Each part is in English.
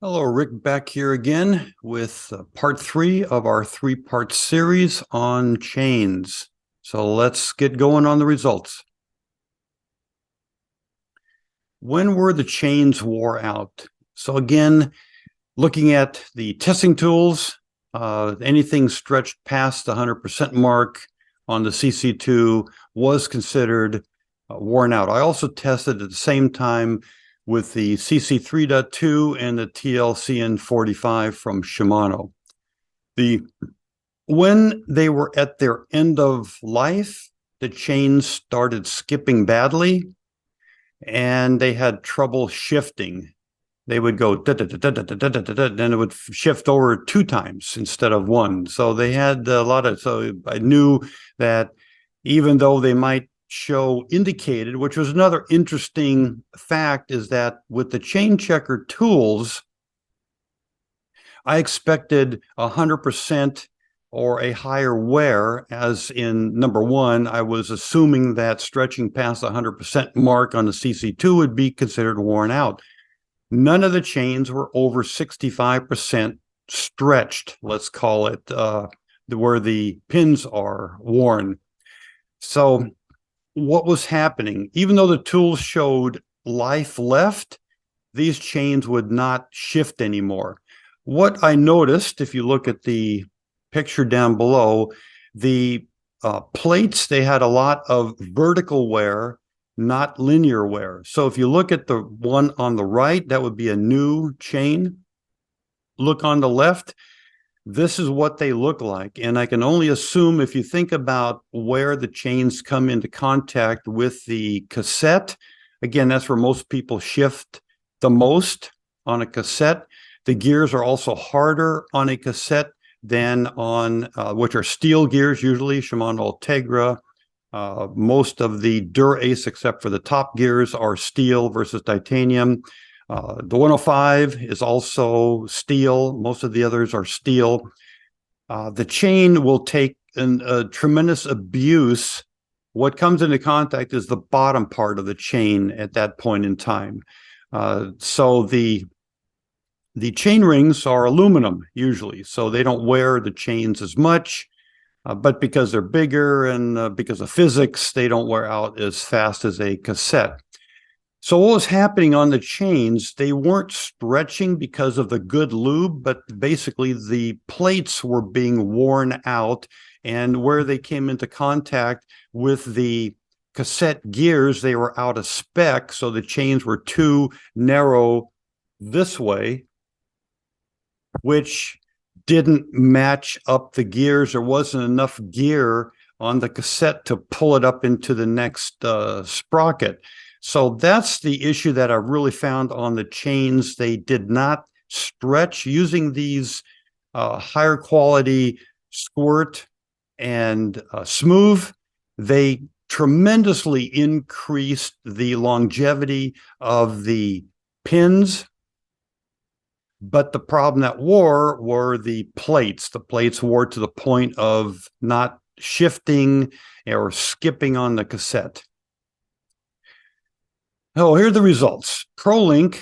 Hello, Rick, back here again with part three of our three-part series on chains. So let's get going on the results. When were the chains wore out? So again, looking at the testing tools, anything stretched past the 100% mark on the CC2 was considered worn out. I also tested at the same time with the CC 3.2 and the TLCN 45 from Shimano. When they were at their end of life, the chains started skipping badly and they had trouble shifting. They would go then it would shift over two times instead of one. So they had a lot of, so I knew that even though they might show indicated, which was another interesting fact, is that with the chain checker tools, I expected 100% or a higher wear, as in number one, I was assuming that stretching past the 100% mark on the CC2 would be considered worn out. None of the chains were over 65% stretched, let's call it, where the pins are worn. So what was happening, even though the tools showed life left, these chains would not shift anymore. What I noticed, if you look at the picture down below, the plates, they had a lot of vertical wear, not linear wear. So if you look at the one on the right, that would be a new chain. Look on the left, this is what they look like. And I can only assume, if you think about where the chains come into contact with the cassette, again, that's where most people shift the most on a cassette. The gears are also harder on a cassette than on, which are steel gears, usually Shimano Ultegra. Most of the Dura-Ace, except for the top gears, are steel versus titanium. The 105 is also steel. Most of the others are steel. The chain will take a tremendous abuse. What comes into contact is the bottom part of the chain at that point in time. So the chain rings are aluminum usually, so they don't wear the chains as much. But because they're bigger and because of physics, they don't wear out as fast as a cassette. So what was happening on the chains, they weren't stretching because of the good lube, but basically the plates were being worn out, and where they came into contact with the cassette gears, they were out of spec, so the chains were too narrow this way, which didn't match up the gears. There wasn't enough gear on the cassette to pull it up into the next sprocket. So that's the issue that I really found on the chains. They did not stretch using these higher quality squirt and smooth. They tremendously increased the longevity of the pins. But the problem that were the plates. The plates wore to the point of not shifting or skipping on the cassette. Oh, here are the results. ProLink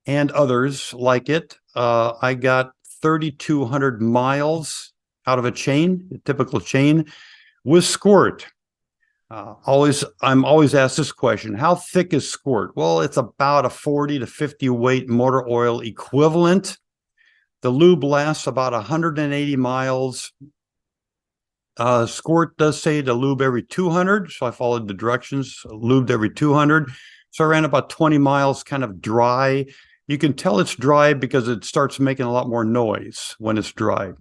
and others like it. I got 3,200 miles out of a chain, a typical chain, with squirt. I'm always asked this question: how thick is squirt? Well, it's about a 40 to 50 weight motor oil equivalent. The lube lasts about 180 miles. Squirt does say to lube every 200, so I followed the directions, lubed every 200. So I ran about 20 miles kind of dry. You can tell it's dry because it starts making a lot more noise when it's dry.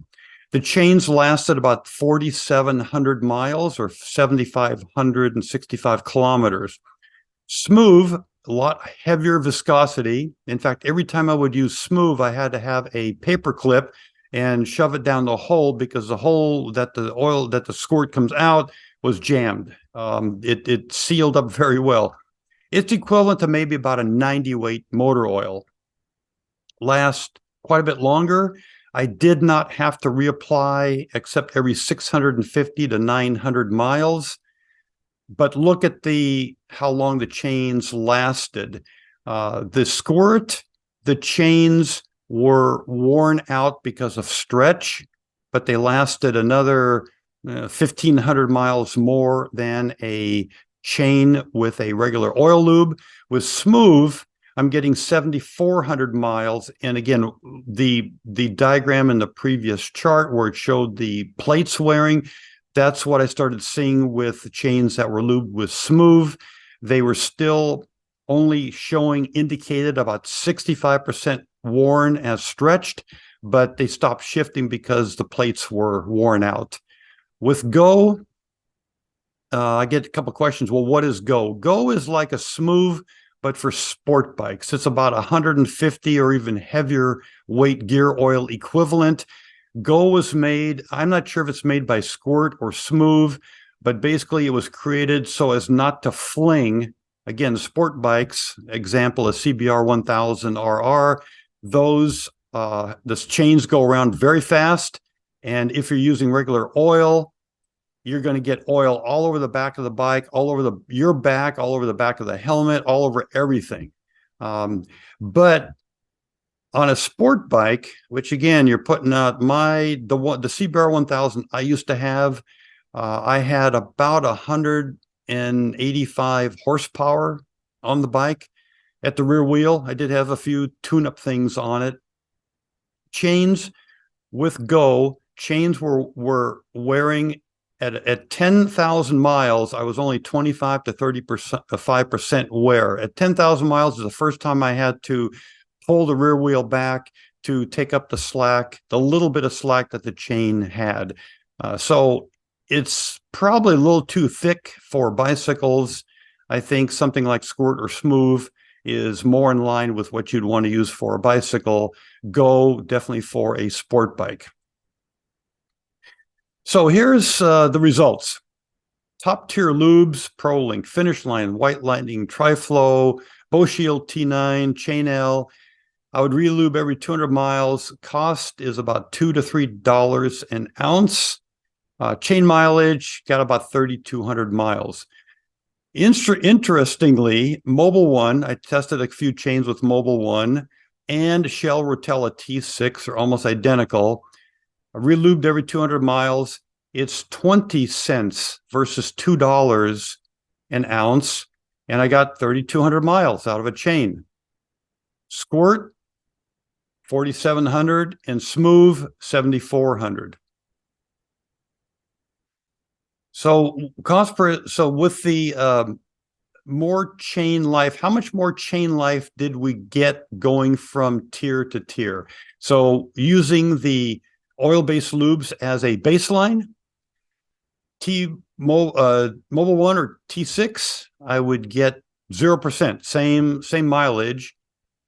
The chains lasted about 4,700 miles, or 7,565 kilometers. Smooth, a lot heavier viscosity. In fact, every time I would use smooth, I had to have a paper clip and shove it down the hole, because the hole that the oil, that the squirt comes out, was jammed. It sealed up very well. It's equivalent to maybe about a 90 weight motor oil. Lasts quite a bit longer. I did not have to reapply except every 650 to 900 miles. But look at how long the chains lasted. The squirt, The chains were worn out because of stretch, but they lasted another 1,500 miles more than a chain with a regular oil lube. With Smooth, I'm getting 7,400 miles. And again, the diagram in the previous chart where it showed the plates wearing, that's what I started seeing with chains that were lubed with Smooth. They were still only indicated about 65% worn as stretched, but they stopped shifting because the plates were worn out. With Go, I get a couple of questions. Well, what is Go? Go is like a Smooth, but for sport bikes. It's about 150 or even heavier weight gear oil equivalent. Go was made, I'm not sure if it's made by Squirt or Smooth, but basically it was created so as not to fling. Again, sport bikes, example, a CBR 1000 RR, those the chains go around very fast. And if you're using regular oil, you're going to get oil all over the back of the bike, all over your back, all over the back of the helmet, all over everything. But on a sport bike, which again, you're putting out the CBR 1000 I used to have, I had about 185 horsepower on the bike at the rear wheel. I did have a few tune-up things on it. Chains with Go, chains were wearing at 10,000 miles, I was only 25 to 5% wear. At 10,000 miles is the first time I had to pull the rear wheel back to take up the slack, the little bit of slack that the chain had. So it's probably a little too thick for bicycles. I think something like Squirt or Smooth is more in line with what you'd want to use for a bicycle. Go definitely for a sport bike. So here's the results. Top tier lubes, ProLink, Finish Line, White Lightning, Triflow, Boshield T9, Chain L. I would relube every 200 miles. Cost is about $2 to $3 an ounce. Chain mileage, got about 3,200 miles. Interestingly, Mobil One, I tested a few chains with Mobil One, and Shell Rotella T6 are almost identical. I relubed every 200 miles. It's 20 cents versus $2 an ounce, and I got 3,200 miles out of a chain. Squirt, 4,700, and Smooth, 7,400. So with the more chain life, how much more chain life did we get going from tier to tier? So using the oil-based lubes as a baseline, Mobil One or T6, I would get 0%, same mileage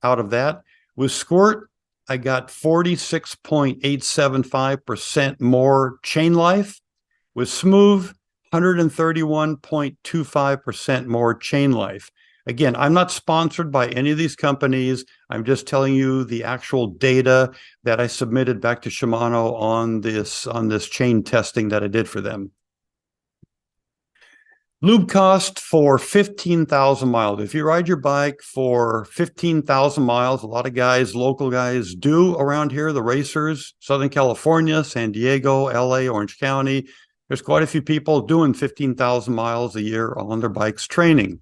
out of that. With Squirt, I got 46.875% more chain life. With Smooth, 131.25% more chain life. Again, I'm not sponsored by any of these companies. I'm just telling you the actual data that I submitted back to Shimano on this chain testing that I did for them. Lube cost for 15,000 miles. If you ride your bike for 15,000 miles, a lot of guys, local guys do around here, the racers, Southern California, San Diego, LA, Orange County. There's quite a few people doing 15,000 miles a year on their bikes training.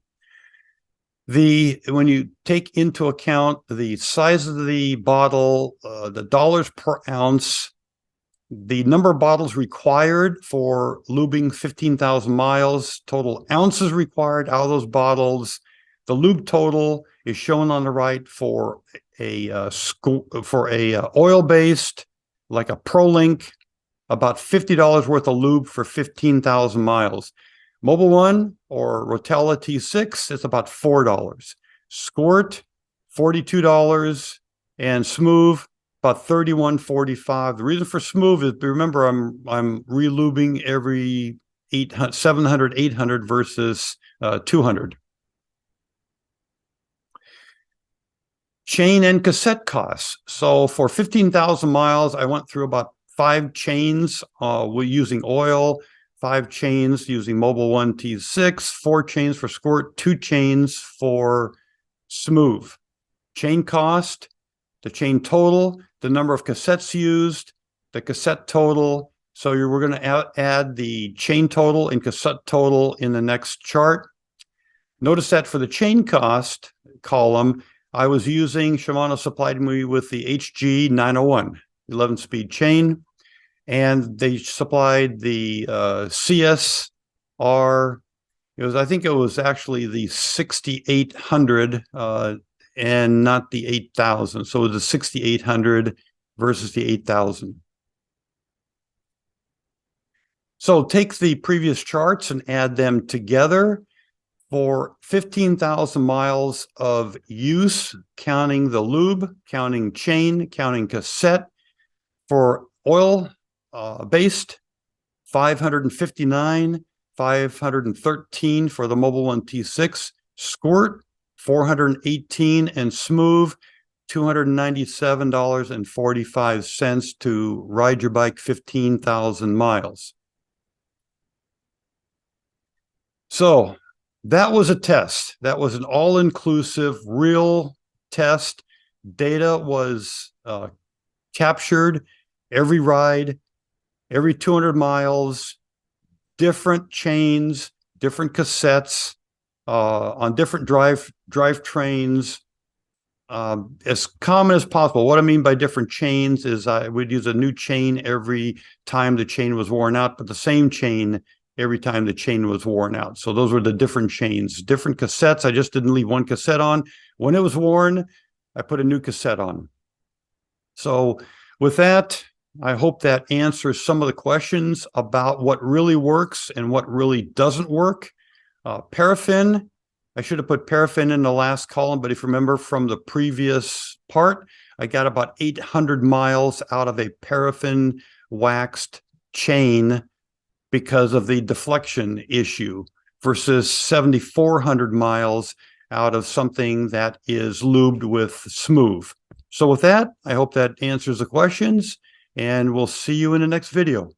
When you take into account the size of the bottle, the dollars per ounce, the number of bottles required for lubing 15,000 miles, total ounces required out of those bottles, the lube total is shown on the right for a oil-based, like a ProLink, about $50 worth of lube for 15,000 miles. Mobil One or Rotella T6, it's about $4. Squirt, $42, and Smooth, about $31.45. The reason for Smooth is, remember, I'm relubing every 700, 800 versus 200. Chain and cassette costs. So for 15,000 miles, I went through about 5 chains using oil, 5 chains using Mobil One T6, 4 chains for Squirt, 2 chains for Smooth. Chain cost, the chain total, the number of cassettes used, the cassette total. So we're going to add the chain total and cassette total in the next chart. Notice that for the chain cost column, I was using, Shimano supplied me with the HG 901 11-speed chain, and they supplied the CSR. I think it was actually the 6800 and not the 8000. So the 6800 versus the 8000. So take the previous charts and add them together. For 15,000 miles of use, counting the lube, counting chain, counting cassette. For oil based, 559, 513 for the Mobil 1 T6, squirt, 418, and smooth, $297.45 to ride your bike 15,000 miles. So that was a test. That was an all-inclusive, real test. Data was captured every ride, every 200 miles, different chains, different cassettes, on different drive trains, as common as possible. What I mean by different chains is I would use a new chain every time the chain was worn out, but the same chain every time the chain was worn out. So those were the different chains, different cassettes. I just didn't leave one cassette on. When it was worn, I put a new cassette on. So with that, I hope that answers some of the questions about what really works and what really doesn't work. Paraffin, I should have put paraffin in the last column, but if you remember from the previous part, I got about 800 miles out of a paraffin waxed chain because of the deflection issue versus 7,400 miles out of something that is lubed with smooth. So with that, I hope that answers the questions, and we'll see you in the next video.